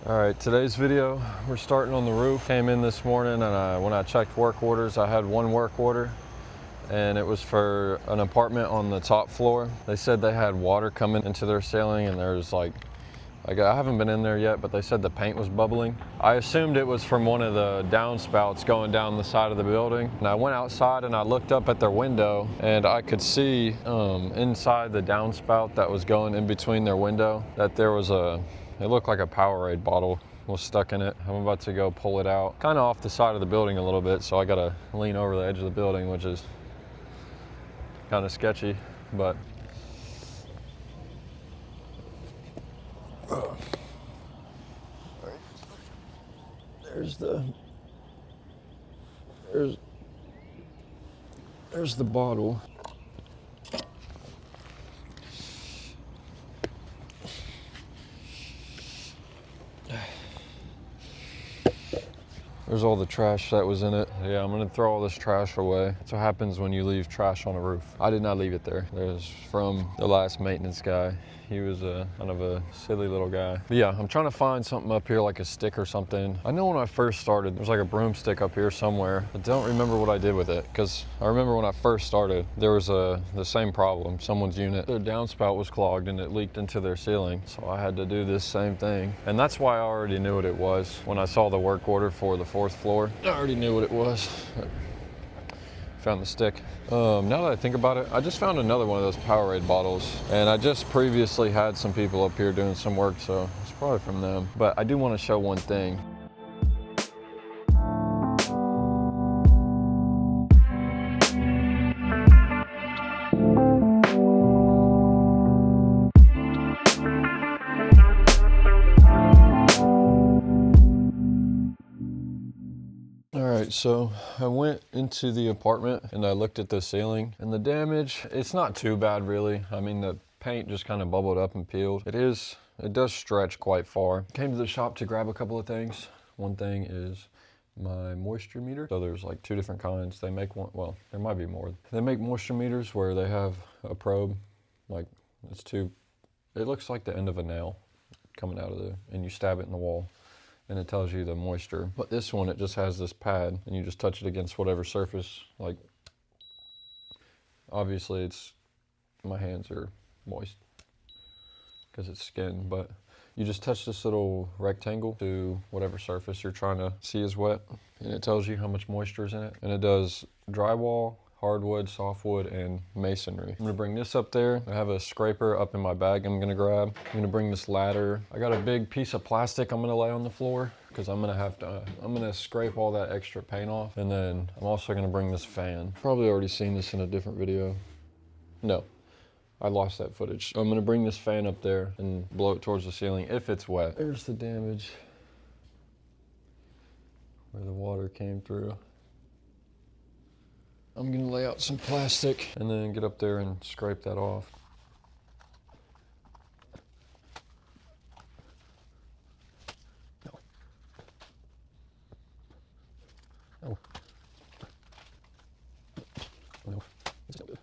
All right, today's video, we're starting on the roof. Came in this morning and when I checked work orders, I had one work order and it was for an apartment on the top floor. They said they had water coming into their ceiling and there's like I haven't been in there yet, but they said the paint was bubbling. I assumed it was from one of the downspouts going down the side of the building. And I went outside and I looked up at their window and I could see inside the downspout that was going in between their window that there was it looked like a Powerade bottle was stuck in it. I'm about to go pull it out. Kind of off the side of the building a little bit, so I gotta lean over the edge of the building, which is kind of sketchy, but there's the bottle. There's all the trash that was in it. Yeah, I'm gonna throw all this trash away. That's what happens when you leave trash on a roof. I did not leave it there. It was from the last maintenance guy. He was kind of a silly little guy. But yeah, I'm trying to find something up here, like a stick or something. I know when I first started, there's like a broomstick up here somewhere. I don't remember what I did with it, because I remember when I first started, there was the same problem. Someone's unit, their downspout was clogged and it leaked into their ceiling. So I had to do this same thing. And that's why I already knew what it was. When I saw the work order for the 4th floor, I already knew what it was. Found the stick. Now that I think about it, I just found another one of those Powerade bottles, and I just previously had some people up here doing some work, so it's probably from them. But I do want to show one thing. So I went into the apartment and I looked at the ceiling, and the damage, it's not too bad really. I mean, the paint just kind of bubbled up and peeled. It does stretch quite far. Came to the shop to grab a couple of things. One thing is my moisture meter. So there's like 2 different kinds. They make one, well, there might be more. They make moisture meters where they have a probe, like it looks like the end of a nail coming out of and you stab it in the wall, and it tells you the moisture. But this one, it just has this pad and you just touch it against whatever surface. Like, obviously my hands are moist because it's skin, but you just touch this little rectangle to whatever surface you're trying to see is wet, and it tells you how much moisture is in it. And it does drywall, hardwood, softwood, and masonry. I'm gonna bring this up there. I have a scraper up in my bag I'm gonna grab. I'm gonna bring this ladder. I got a big piece of plastic I'm gonna lay on the floor because I'm gonna scrape all that extra paint off. And then I'm also gonna bring this fan. Probably already seen this in a different video. No, I lost that footage. I'm gonna bring this fan up there and blow it towards the ceiling if it's wet. There's the damage where the water came through. I'm gonna lay out some plastic and then get up there and scrape that off. No. No. No. It's not good.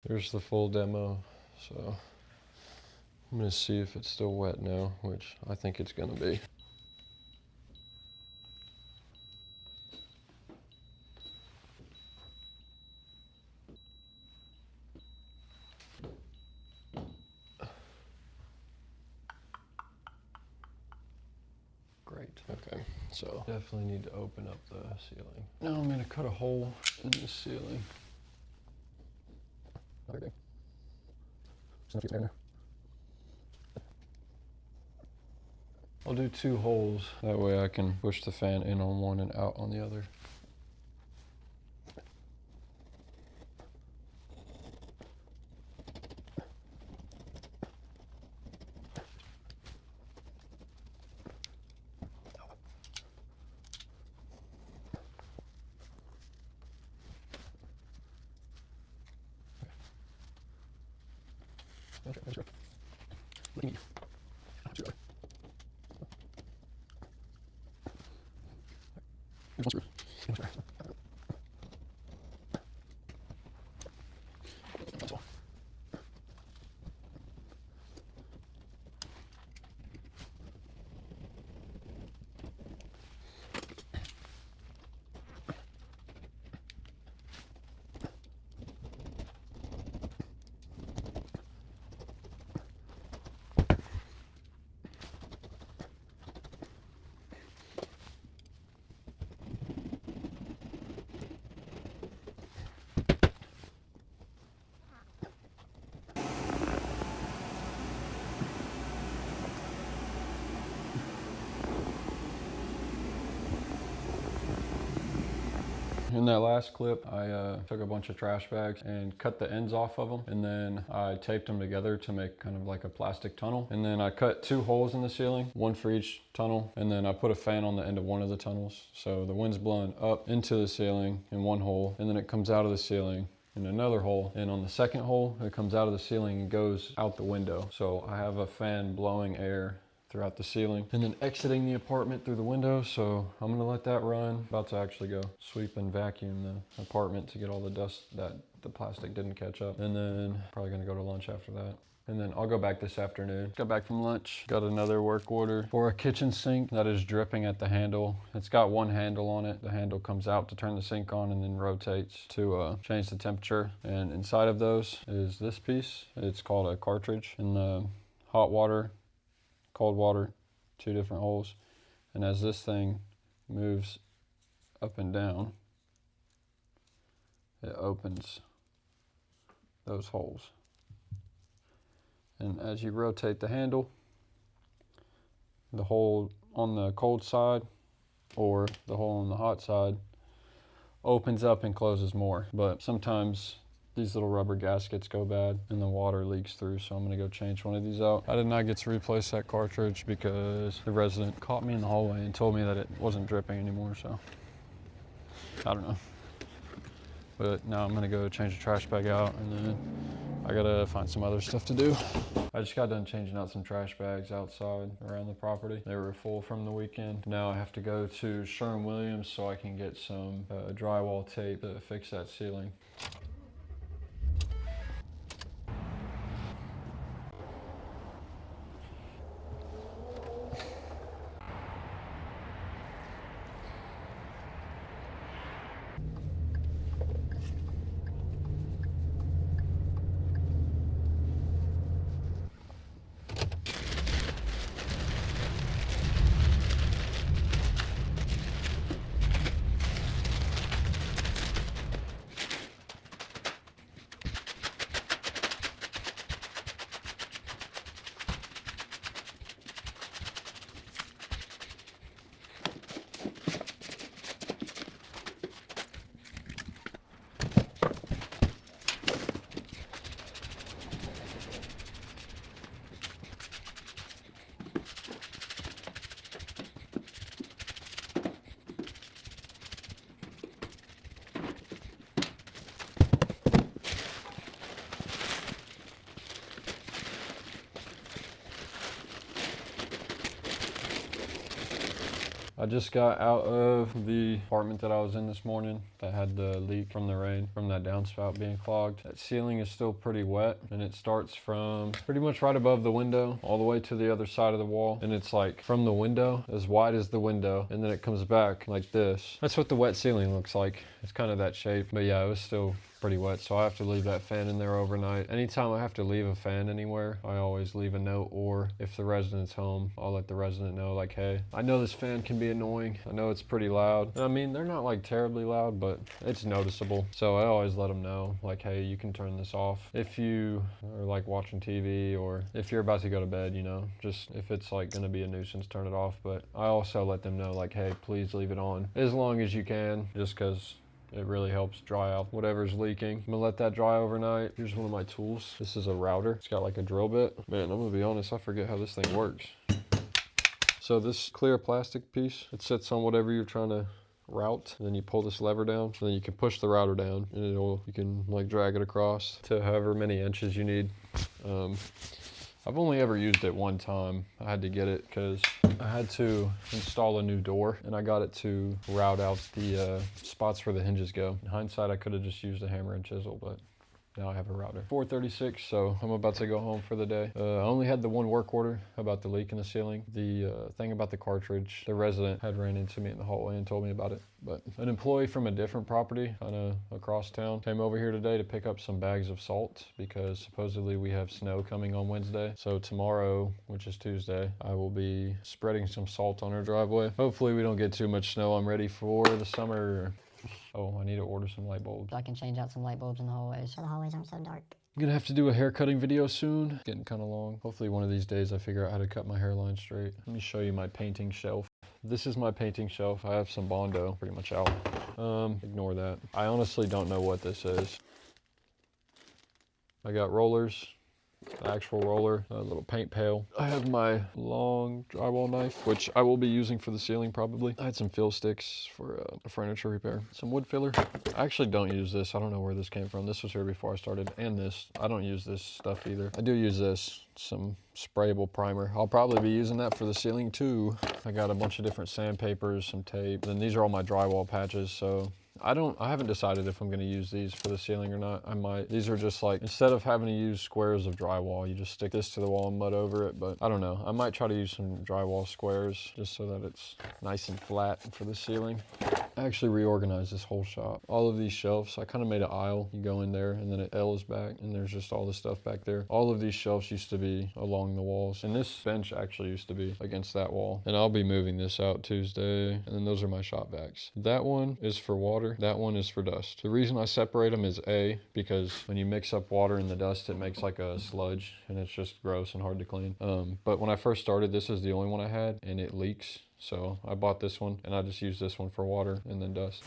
There's the full demo. So I'm gonna see if it's still wet now, which I think it's gonna be. Great. Okay, so definitely need to open up the ceiling. Now I'm gonna cut a hole in the ceiling. Okay. I'll do 2 holes. That way I can push the fan in on one and out on the other. In that last clip, I took a bunch of trash bags and cut the ends off of them, and then I taped them together to make kind of like a plastic tunnel. And then I cut 2 holes in the ceiling, 1 for each tunnel, and then I put a fan on the end of one of the tunnels. So the wind's blowing up into the ceiling in 1 hole, and then it comes out of the ceiling in another hole. And on the second hole, it comes out of the ceiling and goes out the window. So I have a fan blowing air throughout the ceiling and then exiting the apartment through the window. So I'm gonna let that run. About to actually go sweep and vacuum the apartment to get all the dust that the plastic didn't catch up. And then probably gonna go to lunch after that. And then I'll go back this afternoon. Got back from lunch, got another work order for a kitchen sink that is dripping at the handle. It's got 1 handle on it. The handle comes out to turn the sink on and then rotates to change the temperature. And inside of those is this piece. It's called a cartridge. In the hot water, cold water, 2 different holes. And as this thing moves up and down, it opens those holes. And as you rotate the handle, the hole on the cold side or the hole on the hot side opens up and closes more. But sometimes these little rubber gaskets go bad and the water leaks through, so I'm gonna go change one of these out. I did not get to replace that cartridge because the resident caught me in the hallway and told me that it wasn't dripping anymore, so I don't know. But now I'm gonna go change the trash bag out, and then I gotta find some other stuff to do. I just got done changing out some trash bags outside around the property. They were full from the weekend. Now I have to go to Sherwin-Williams so I can get some drywall tape to fix that ceiling. I just got out of the apartment that I was in this morning that had the leak from the rain, from that downspout being clogged. That ceiling is still pretty wet, and it starts from pretty much right above the window all the way to the other side of the wall. And it's like from the window, as wide as the window, and then it comes back like this. That's what the wet ceiling looks like. It's kind of that shape. But yeah, it was still pretty wet, so I have to leave that fan in there overnight. Anytime I have to leave a fan anywhere, I always leave a note, or if the resident's home, I'll let the resident know, like, hey, I know this fan can be annoying. I know it's pretty loud. And I mean, they're not like terribly loud, but it's noticeable. So I always let them know, like, hey, you can turn this off if you are like watching TV, or if you're about to go to bed, you know, just if it's like gonna be a nuisance, turn it off. But I also let them know, like, hey, please leave it on as long as you can, just because it really helps dry out whatever's leaking. I'm gonna let that dry overnight. Here's one of my tools. This is a router. It's got like a drill bit. Man, I'm gonna be honest, I forget how this thing works. So this clear plastic piece, it sits on whatever you're trying to route, and then you pull this lever down, and then you can push the router down, and you can like drag it across to however many inches you need. I've only ever used it one time. I had to get it because I had to install a new door, and I got it to route out the spots where the hinges go. In hindsight, I could have just used a hammer and chisel, but now I have a router. 4:36, so I'm about to go home for the day. I only had the one work order about the leak in the ceiling. The thing about the cartridge, the resident had ran into me in the hallway and told me about it. But an employee from a different property kind of across town came over here today to pick up some bags of salt, because supposedly we have snow coming on Wednesday. So tomorrow, which is Tuesday, I will be spreading some salt on our driveway. Hopefully we don't get too much snow. I'm ready for the summer. Oh, I need to order some light bulbs. I can change out some light bulbs in the hallways so the hallways aren't so dark. I'm gonna have to do a hair cutting video soon. Getting kind of long. Hopefully one of these days I figure out how to cut my hairline straight. Let me show you my painting shelf. This is my painting shelf. I have some Bondo pretty much out. Ignore that. I honestly don't know what this is. I got rollers. Actual roller, a little paint pail. I have my long drywall knife, which I will be using for the ceiling probably. I had some fill sticks for a furniture repair. Some wood filler. I actually don't use this. I don't know where this came from. This was here before I started, and this. I don't use this stuff either. I do use this, some sprayable primer. I'll probably be using that for the ceiling too. I got a bunch of different sandpapers, some tape, and these are all my drywall patches, so I haven't decided if I'm going to use these for the ceiling or not. I might. These are just like, instead of having to use squares of drywall, you just stick this to the wall and mud over it. But I don't know. I might try to use some drywall squares just so that it's nice and flat for the ceiling. I actually reorganized this whole shop. All of these shelves, I kind of made an aisle. You go in there and then it L's back and there's just all the stuff back there. All of these shelves used to be along the walls, and this bench actually used to be against that wall. And I'll be moving this out Tuesday. And then those are my shop vacs. That one is for water. That one is for dust. The reason I separate them is A, because when you mix up water and the dust, it makes like a sludge and it's just gross and hard to clean. But when I first started, this is the only one I had and it leaks. So I bought this one and I just use this one for water and then dust.